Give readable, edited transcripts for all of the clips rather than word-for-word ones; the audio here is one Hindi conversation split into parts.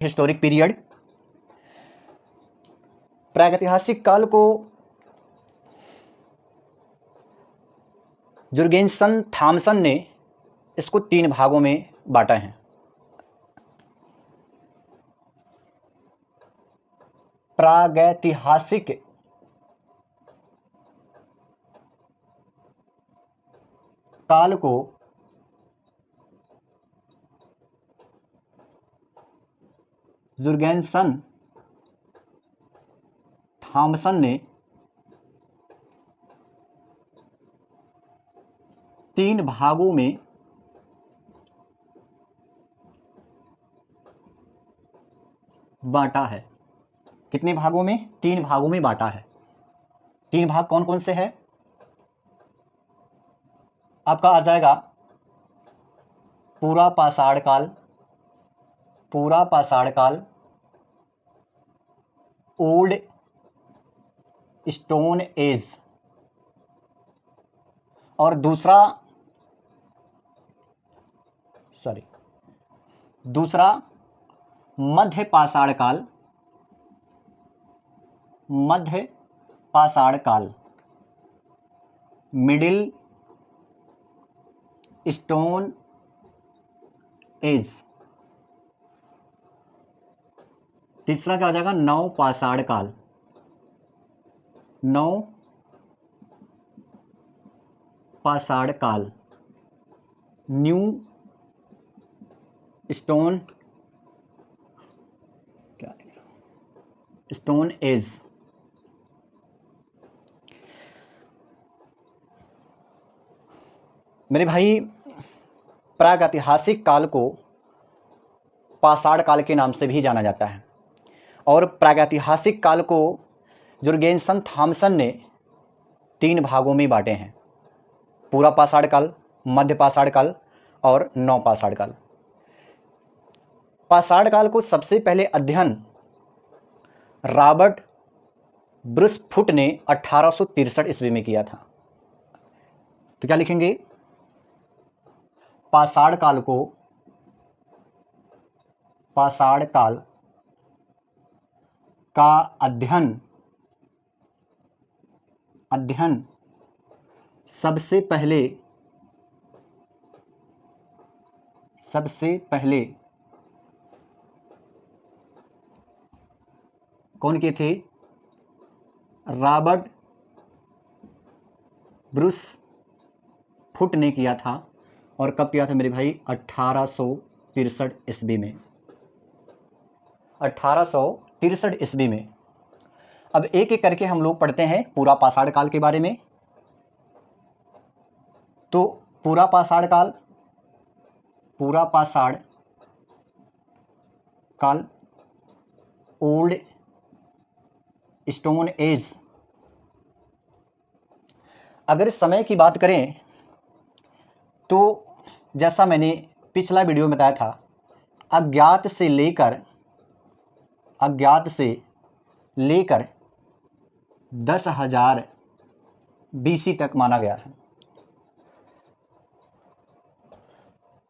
Historic period. प्रागैतिहासिक काल को जुर्गेनसन थॉमसन ने इसको 3 भागों में बांटा है। प्रागैतिहासिक काल को जुर्गेनसन थॉमसन ने 3 भागों में बांटा है। कितने भागों में? 3 भागों में बांटा है। 3 भाग कौन कौन से हैं? आपका आ जाएगा पूरा पाषाण काल, पूरा पाषाण काल, ओल्ड स्टोन एज, और दूसरा मध्य पाषाण काल, मध्य पाषाण काल, मिडिल स्टोन एज। तीसरा क्या हो जाएगा? नव पाषाण काल, नव पाषाण काल, न्यू स्टोन स्टोन एज। मेरे भाई, प्रागैतिहासिक काल को पाषाण काल के नाम से भी जाना जाता है, और प्रागैतिहासिक काल को जुर्गेनसन थॉमसन ने 3 भागों में बांटे हैं। पूरा पाषाण काल, मध्य पाषाण काल और नव पाषाण काल। पाषाण काल को सबसे पहले अध्ययन रॉबर्ट ब्रूस फुट ने 1863 ईस्वी में किया था। तो क्या लिखेंगे? पाषाण काल को, पाषाण काल का अध्ययन सबसे पहले कौन किए थे? रॉबर्ट ब्रूस फुट ने किया था। और कब किया था मेरे भाई? 1863 ईस्वी में, 1863 ईस्वी में। अब एक एक करके हम लोग पढ़ते हैं पूरा पाषाण काल के बारे में। तो पूरा पाषाण काल, ओल्ड स्टोन एज। अगर समय की बात करें तो जैसा मैंने पिछला वीडियो में बताया था, अज्ञात से लेकर 10,000 BC तक माना गया है।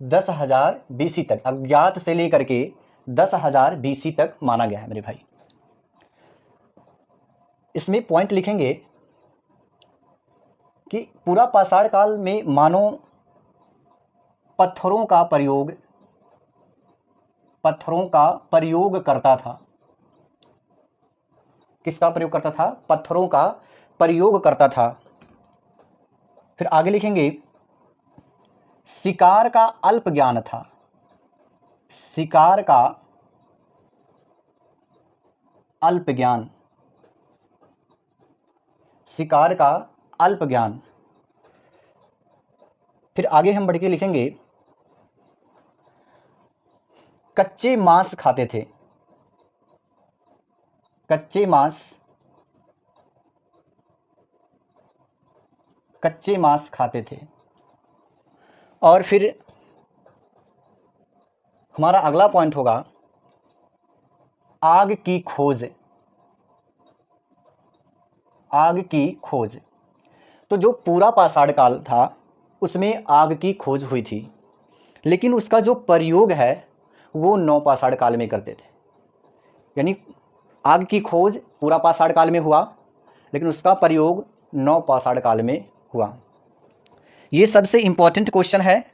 10,000 BC तक, अज्ञात से लेकर के 10,000 BC तक माना गया है मेरे भाई। इसमें पॉइंट लिखेंगे कि पूरा पाषाण काल में मानो पत्थरों का प्रयोग करता था। किसका प्रयोग करता था? पत्थरों का प्रयोग करता था। फिर आगे लिखेंगे शिकार का अल्प ज्ञान था। शिकार का अल्प ज्ञान। फिर आगे हम बढ़ के लिखेंगे कच्चे मांस खाते थे। कच्चे मांस खाते थे। और फिर हमारा अगला पॉइंट होगा आग की खोज। तो जो पूरा पाषाण काल था उसमें आग की खोज हुई थी, लेकिन उसका जो प्रयोग है वो नव पाषाण काल में करते थे। यानी आग की खोज पूरा पाषाण काल में हुआ, लेकिन उसका प्रयोग नव पाषाण काल में हुआ। ये सबसे इम्पोर्टेंट क्वेश्चन है,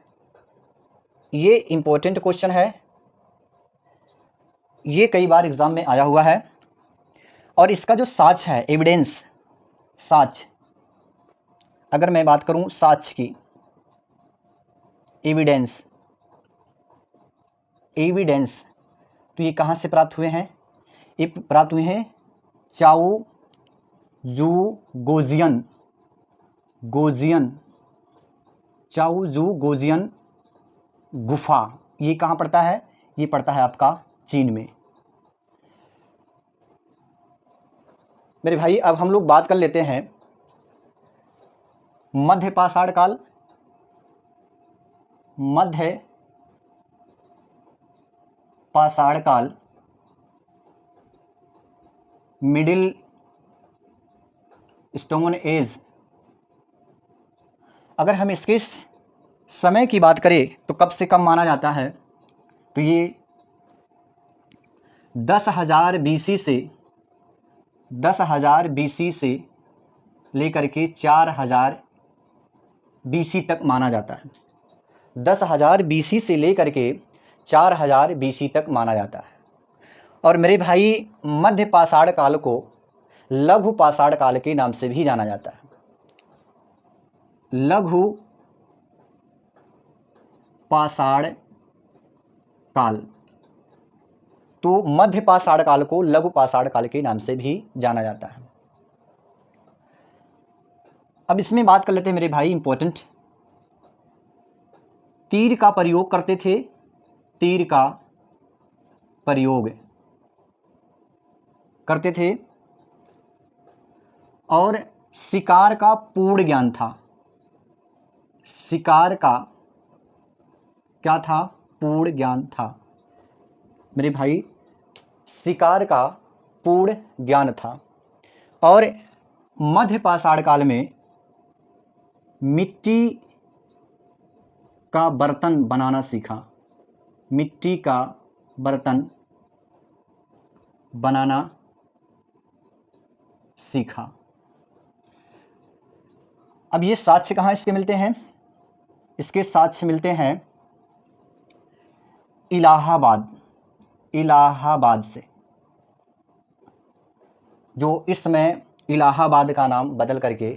ये इम्पोर्टेंट क्वेश्चन है, ये कई बार एग्जाम में आया हुआ है। और इसका जो साक्ष्य है, एविडेंस, साक्ष्य, अगर मैं बात करूं साक्ष्य की, एविडेंस, एविडेंस, तो ये कहाँ से प्राप्त हुए हैं? ये प्राप्त हुए हैं चाओ जू गोजियन, गोजियन, चाओ जू गोजियन गुफा। ये कहाँ पड़ता है? ये पड़ता है आपका चीन में। मेरे भाई अब हम लोग बात कर लेते हैं मध्य पाषाण काल, मध्य पाषाण काल, मिडिल स्टोन एज। अगर हम इसके समय की बात करें तो कब से कब माना जाता है? तो ये 10,000 BC से, 10,000 BC से लेकर के 4,000 BC तक माना जाता है। 10,000 BC से लेकर के 4,000 BC तक माना जाता है। और मेरे भाई मध्य पाषाण काल को लघु पाषाण काल के नाम से भी जाना जाता है। लघु पाषाण काल, तो मध्य पाषाण काल को लघु पाषाण काल के नाम से भी जाना जाता है। अब इसमें बात कर लेते हैं मेरे भाई, इंपॉर्टेंट, तीर का प्रयोग करते थे, तीर का प्रयोग करते थे, और शिकार का पूर्ण ज्ञान था। शिकार का क्या था? पूर्ण ज्ञान था। मेरे भाई शिकार का पूर्ण ज्ञान था। और मध्य पाषाण काल में मिट्टी का बर्तन बनाना सीखा, मिट्टी का बर्तन बनाना सीखा। अब ये साक्ष्य कहाँ इसके मिलते हैं? इसके साक्ष्य मिलते हैं इलाहाबाद, इलाहाबाद से, जो इस समय इलाहाबाद का नाम बदल करके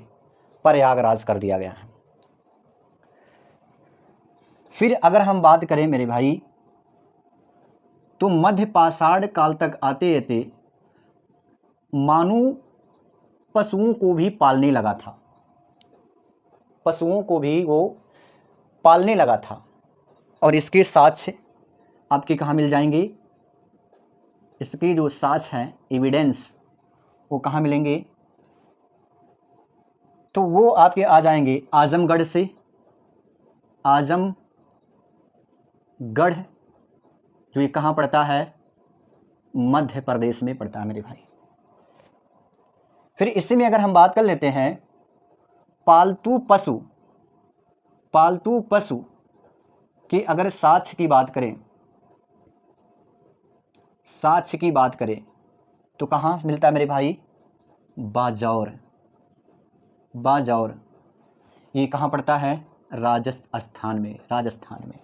प्रयागराज कर दिया गया है। फिर अगर हम बात करें मेरे भाई, तो मध्य पाषाण काल तक आते आते मानव पशुओं को भी पालने लगा था, पशुओं को भी वो पालने लगा था। और इसके साक्ष्य आपके कहाँ मिल जाएंगे? इसके जो साक्ष्य हैं, एविडेंस, वो कहाँ मिलेंगे? तो वो आपके आ जाएंगे आजमगढ़ से, आजमगढ़, जो ये कहाँ पड़ता है? मध्य प्रदेश में पड़ता है मेरे भाई। फिर इसी में अगर हम बात कर लेते हैं पालतू पशु, पालतू पशु की अगर साक्ष्य की बात करें, साक्ष्य की बात करें तो कहाँ मिलता है मेरे भाई? बाजौर, बाजौर, ये कहाँ पड़ता है? राजस्थान में, राजस्थान में।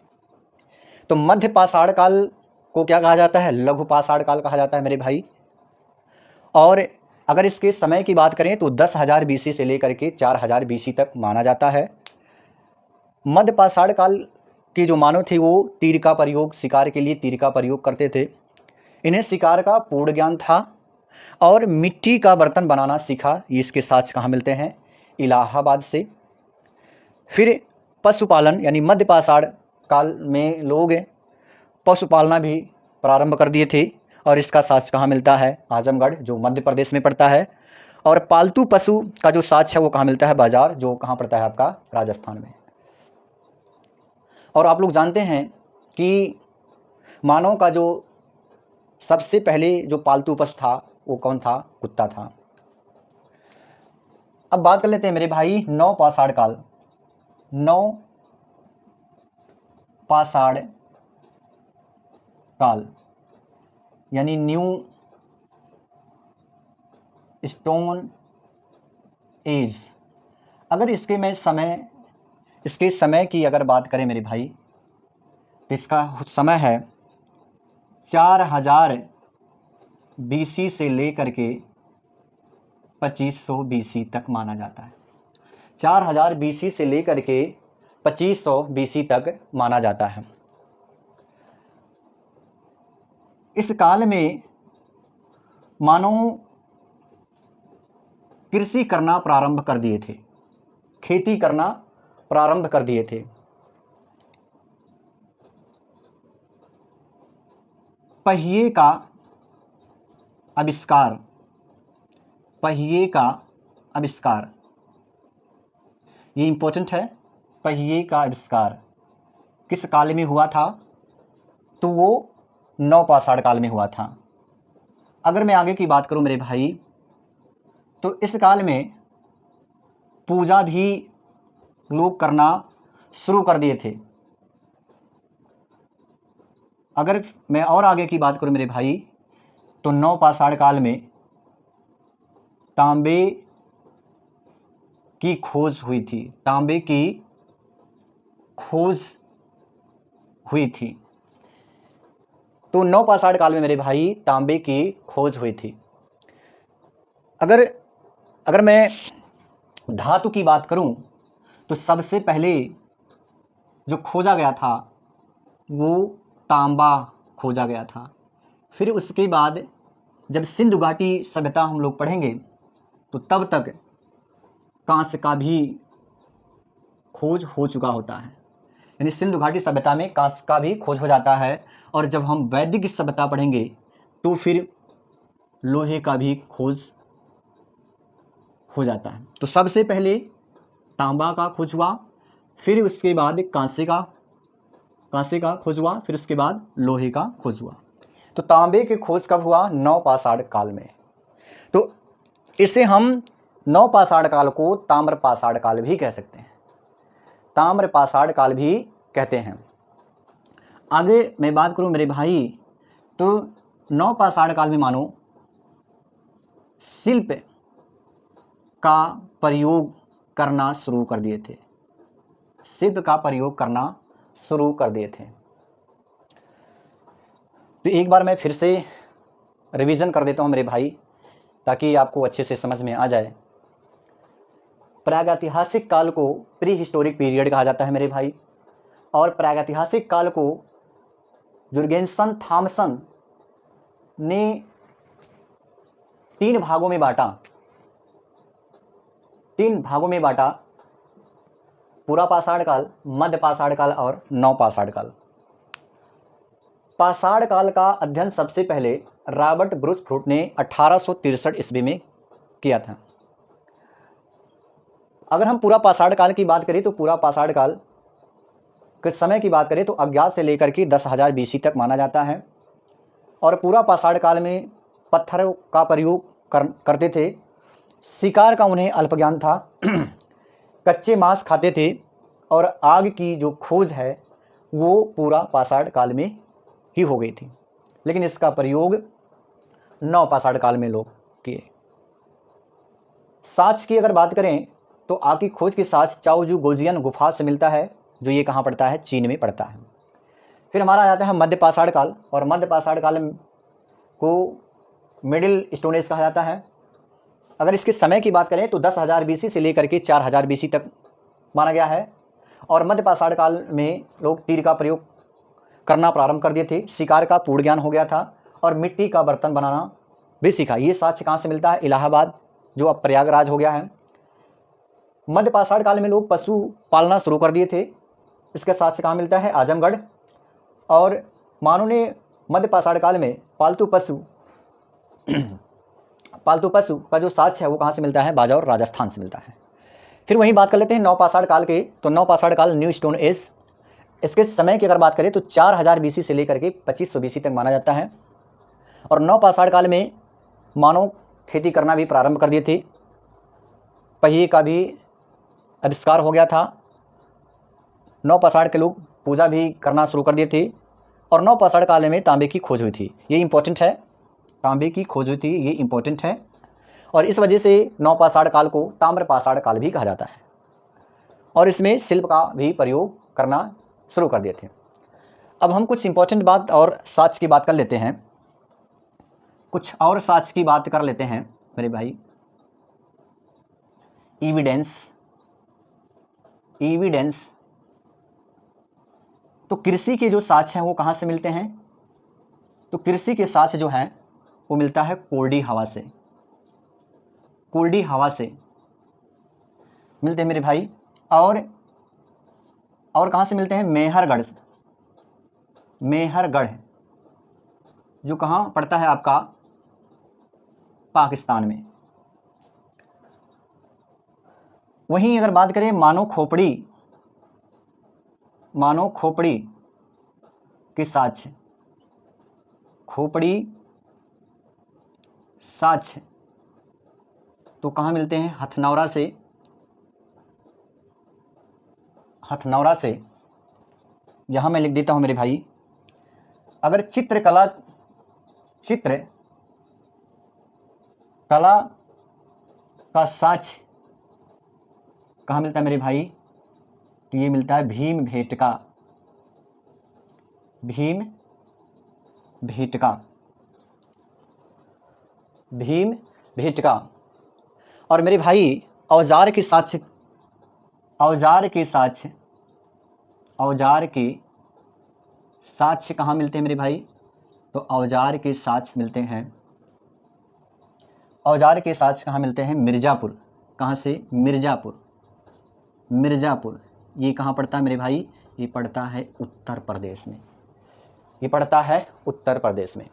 तो मध्य पाषाण काल को क्या कहा जाता है? लघु पाषाण काल कहा जाता है मेरे भाई। और अगर इसके समय की बात करें तो 10,000 BC से लेकर के 4,000 BC तक माना जाता है। मध्य पाषाण काल के जो मानव थे वो तीर का प्रयोग, शिकार के लिए तीर का प्रयोग करते थे। इन्हें शिकार का पूर्ण ज्ञान था और मिट्टी का बर्तन बनाना सीखा। ये इसके साक्ष्य कहाँ मिलते हैं? इलाहाबाद से। फिर पशुपालन, यानी मध्य पाषाण काल में लोग पशुपालना भी प्रारंभ कर दिए थे, और इसका साक्ष्य कहाँ मिलता है? आजमगढ़, जो मध्य प्रदेश में पड़ता है। और पालतू पशु का जो साक्ष्य है वो कहाँ मिलता है? बाजार, जो कहाँ पड़ता है? आपका राजस्थान में। और आप लोग जानते हैं कि मानव का जो सबसे पहले जो पालतू पशु था वो कौन था? कुत्ता था। अब बात कर लेते हैं मेरे भाई नव पाषाण काल, नव पाषाण काल, यानी न्यू स्टोन एज। अगर इसके समय की अगर बात करें मेरे भाई, तो इसका समय है 4000 BC से लेकर के 2500 BC तक माना जाता है। 4000 BC से लेकर के 2500 BC तक माना जाता है। इस काल में मानव कृषि करना प्रारंभ कर दिए थे, खेती करना प्रारंभ कर दिए थे। पहिए का आविष्कार, ये इंपॉर्टेंट है। पहिए का आविष्कार किस काल में हुआ था? तो वो नवपाषाण काल में हुआ था। अगर मैं आगे की बात करूं मेरे भाई, तो इस काल में पूजा भी लोग करना शुरू कर दिए थे। अगर मैं और आगे की बात करूं मेरे भाई, तो नवपाषाण काल में तांबे की खोज हुई थी, तांबे की खोज हुई थी। तो नवपाषाण काल में मेरे भाई तांबे की खोज हुई थी। अगर मैं धातु की बात करूं, तो सबसे पहले जो खोजा गया था वो तांबा खोजा गया था। फिर उसके बाद जब सिंधु घाटी सभ्यता हम लोग पढ़ेंगे, तो तब तक कांस्य का भी खोज हो चुका होता है। यानी सिंधु घाटी सभ्यता में कांस्य का भी खोज हो जाता है। और जब हम वैदिक सभ्यता पढ़ेंगे, तो फिर लोहे का भी खोज हो जाता है। तो सबसे पहले तांबा का खोज हुआ, फिर उसके बाद कांस्य का खोज हुआ, फिर उसके बाद लोहे का खोज हुआ। तो तांबे की खोज कब हुआ? नवपाषाण काल में। तो इसे हम नवपाषाण काल को ताम्रपाषाण काल भी कह सकते हैं, ताम्रपाषाण काल भी कहते हैं। आगे मैं बात करूं मेरे भाई, तो नवपाषाण काल में मानो शिल्प का प्रयोग करना शुरू कर दिए थे, शिल्प का प्रयोग करना शुरू कर दिए थे। तो एक बार मैं फिर से रिवीजन कर देता हूं मेरे भाई, ताकि आपको अच्छे से समझ में आ जाए। प्रागैतिहासिक काल को प्री हिस्टोरिक पीरियड कहा जाता है मेरे भाई, और प्रागैतिहासिक काल को जुर्गेनसन थॉमसन ने 3 भागों में बांटा, पूरा पाषाण काल, मध्य पाषाण काल और नवपाषाण काल। पाषाण काल का अध्ययन सबसे पहले रॉबर्ट ब्रूस फ्रूट ने 1863 ईस्वी में किया था। अगर हम पूरा पाषाण काल की बात करें, तो पूरा पाषाण काल के समय की बात करें तो अज्ञात से लेकर के 10,000 BC तक माना जाता है। और पूरा पाषाण काल में पत्थरों का प्रयोग करते थे, शिकार का उन्हें अल्प ज्ञान था, कच्चे मांस खाते थे, और आग की जो खोज है वो पूरा पाषाण काल में ही हो गई थी। लेकिन इसका प्रयोग नवपाषाण काल में लोग किए। साक्ष्य की अगर बात करें, तो आग की खोज की साक्ष्य चाओजू गोजियन गुफा से मिलता है, जो ये कहाँ पड़ता है? चीन में पड़ता है। फिर हमारा आ जाता है मध्य पाषाण काल, और मध्य पाषाण काल को मिडिल स्टोन एज कहा जाता है। अगर इसके समय की बात करें, तो 10,000 BC से लेकर के 4000 BC तक माना गया है। और मध्य पाषाण काल में लोग तीर का प्रयोग करना प्रारंभ कर दिए थे, शिकार का पूर्ण ज्ञान हो गया था, और मिट्टी का बर्तन बनाना भी सीखा। ये साक्ष्य कहाँ से मिलता है? इलाहाबाद, जो अब प्रयागराज हो गया है। मध्य पाषाण काल में लोग पशु पालना शुरू कर दिए थे, इसका साक्ष्य कहाँ मिलता है? आजमगढ़। और मानव ने मध्य पाषाण काल में पालतू पशु का जो साक्ष्य है वो कहाँ से मिलता है? बाजावर, राजस्थान से मिलता है। फिर वहीं बात कर लेते हैं नवपाषाण काल के। तो नवपाषाण काल, न्यू स्टोन एज, इसके समय की अगर बात करें तो 4000 BC से लेकर के 2500 BC तक माना जाता है। और नवपाषाण काल में मानव खेती करना भी प्रारंभ कर दिए थे, पहिए का भी आविष्कार हो गया था, नवपाषाण के लोग पूजा भी करना शुरू कर दिए थे, और नवपाषाण काल में तांबे की खोज हुई थी। ये इंपॉर्टेंट है, तांबे की खोज हुई थी, ये इंपॉर्टेंट है। और इस वजह से नवपाषाण काल को ताम्रपाषाण काल भी कहा जाता है। और इसमें शिल्प का भी प्रयोग करना शुरू कर दिए थे। अब हम कुछ इंपॉर्टेंट बात और साक्ष्य की बात कर लेते हैं, कुछ और साक्ष्य की बात कर लेते हैं मेरे भाई। एविडेंस तो कृषि के जो साक्ष्य हैं वो कहाँ से मिलते हैं? तो कृषि के साक्ष्य जो हैं वो मिलता है कोरडी हवा से, कोरडी हवा से मिलते हैं मेरे भाई। और कहाँ से मिलते हैं? मेहरगढ़, मेहरगढ़ जो कहाँ पड़ता है आपका? पाकिस्तान में। वहीं अगर बात करें मानव खोपड़ी के साक्ष्य, खोपड़ी साक्ष्य तो कहाँ मिलते हैं? हथनौरा से, हथनौरा से। यहाँ मैं लिख देता हूँ मेरे भाई, अगर चित्रकला का साक्ष्य कहाँ मिलता है मेरे भाई? तो ये मिलता है भीमभेटका, भीमभेटका। और मेरे भाई औजार के साक्ष्य कहाँ मिलते हैं मेरे भाई? तो औजार के साक्ष्य मिलते हैं, औजार के साक्ष्य कहाँ मिलते हैं? मिर्ज़ापुर। कहाँ से? मिर्ज़ापुर। ये कहाँ पड़ता है मेरे भाई? ये पड़ता है उत्तर प्रदेश में, ये पड़ता है उत्तर प्रदेश में।